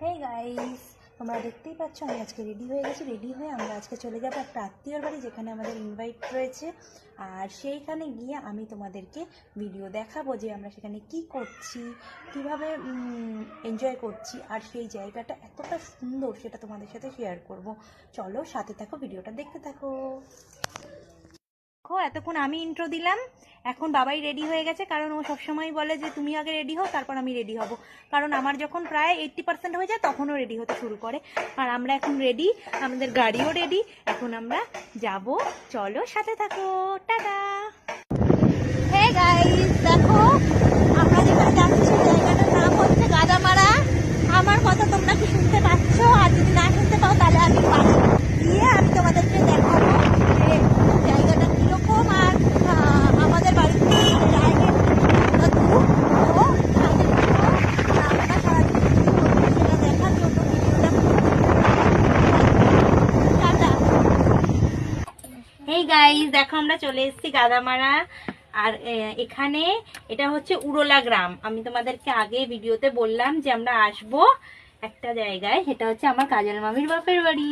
Hey guys, তোমরা দেখতেই পাচ্ছ আমি আজকে রেডি হয়ে গেছি। রেডি হয়ে আমরা আজকে চলে যাবো একটা আত্মীয়র বাড়ি, যেখানে আমাদের ইনভাইট রয়েছে। আর সেইখানে গিয়ে আমি তোমাদেরকে ভিডিও দেখাবো যে আমরা সেখানে কি করছি, কিভাবে এনজয় করছি। আর সেই জায়গাটা এতটা সুন্দর সেটা তোমাদের সাথে শেয়ার করব। চলো সাথে থাকো, ভিডিওটা দেখতে থাকো। এতক্ষণ আমি ইন্ট্রো দিলাম, এখন বাবাই রেডি হয়ে গেছে। কারণ ও সবসময় বলে যে তুমি আগে রেডি হও, তারপর আমি রেডি হব। কারণ আমার যখন প্রায় 80% হয়ে যায় তখনও রেডি হতে শুরু করে। আর আমরা এখন রেডি, আমাদের গাড়িও রেডি, এখন আমরা যাব। চলো সাথে থাকো, টাটা। হে গাইস, দেখো আমরা যেখানে যাচ্ছি সেই জায়গাটার নাম হচ্ছে গাদামারা। আমার কথা তোমরা কি শুনতে পাচ্ছ? আর যদি না শুনতে পাও তাহলে আমি বাড়ি গিয়ে আমি তোমাদেরকে দেখাবো যে জায়গাটা কিরকম। আর আমাদের বাড়ি থেকে জায়গা আমরা দূর ও আমরা সারাদিন সেটা দেখার জন্য ভিডিওটা। টাটা। এই গাইস দেখো আমরা চলে এসেছি গাদামারা। আর এখানে এটা হচ্ছে উড়োলা গ্রাম। আমি তোমাদেরকে আগে ভিডিওতে বললাম যে আমরা আসবো একটা জায়গায়, সেটা হচ্ছে আমার কাজল মামির বাপের বাড়ি।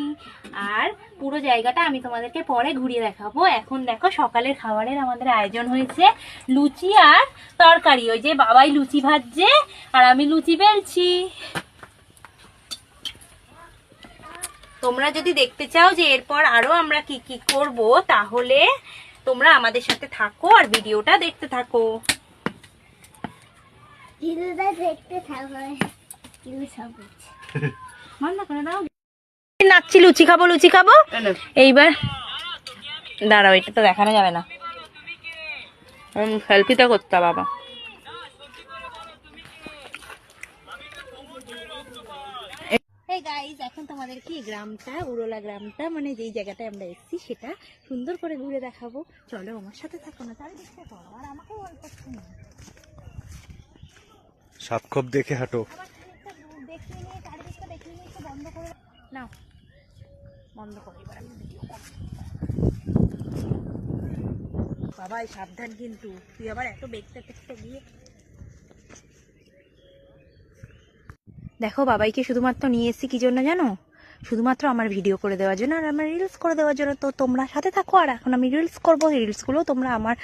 আর পুরো জায়গাটা আমি তোমাদেরকে পরে ঘুরিয়ে দেখাবো। এখন দেখো সকালের খাবারের আমাদের আয়োজন হয়েছে লুচি আর তরকারি। ওই যে বাবাই লুচি ভাজছে আর আমি লুচি বেলছি। তোমরা যদি দেখতে চাও যে এরপর আরো আমরা কি কি করব, তাহলে তোমরা আমাদের সাথে থাকো আর ভিডিওটা দেখতে থাকো। নাচছি, লুচি খাবো লুচি খাবো। এইবার দাঁড়াও, এটা তো দেখানো যাবে না, সেলফিটা করতে বাবা। এই গাইস এখন তোমাদেরকে এই গ্রামটা, উড়োলা গ্রামটা, মানে যেই জায়গাটায় আমরা এসেছি সেটা সুন্দর করে ঘুরে দেখাবো। চলো আমার সাথে থাকো না, চারিদিকটা করো আর আমাকেও অল্প শুনো। সাপখোপ দেখে হাঁটো। দেখিয়ে নিয়ে চারিদিকটা দেখিয়ে নিয়ে একটু বন্ধ করে নাও, বন্ধ করো। এবার আমি ভিডিও করবো। বাবাই সাবধান কিন্তু, তুই আবার এত বেগতে টেকতে গিয়ে। দেখো বাবাইকে শুধুমাত্র নিয়ে এসেছি কি জন্য জানো? শুধুমাত্র আমার ভিডিও করে দেওয়ার জন্য আর আমার রিলস করে দেওয়ার জন্য। তো তোমরা সাথে থাকো, আর এখন আমি রিলস করবো। এই রিলসগুলো তোমরা আমার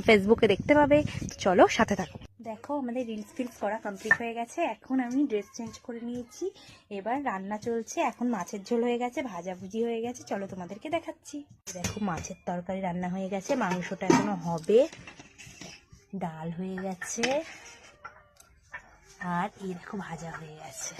ফেসবুকে দেখতে পাবে। চলো সাথে থাকো। দেখো আমাদের রিলস ফিলস করা কমপ্লিট হয়ে গেছে। এখন আমি ড্রেস চেঞ্জ করে নিয়েছি, এবার রান্না চলছে। এখন মাছের ঝোল হয়ে গেছে, ভাজাভুজি হয়ে গেছে। চলো তোমাদেরকে দেখাচ্ছি। দেখো মাছের তরকারি রান্না হয়ে গেছে, মাংসটা এখনো হবে, ডাল হয়ে গেছে, আর এই দেখো ভাজা হয়ে গেছে।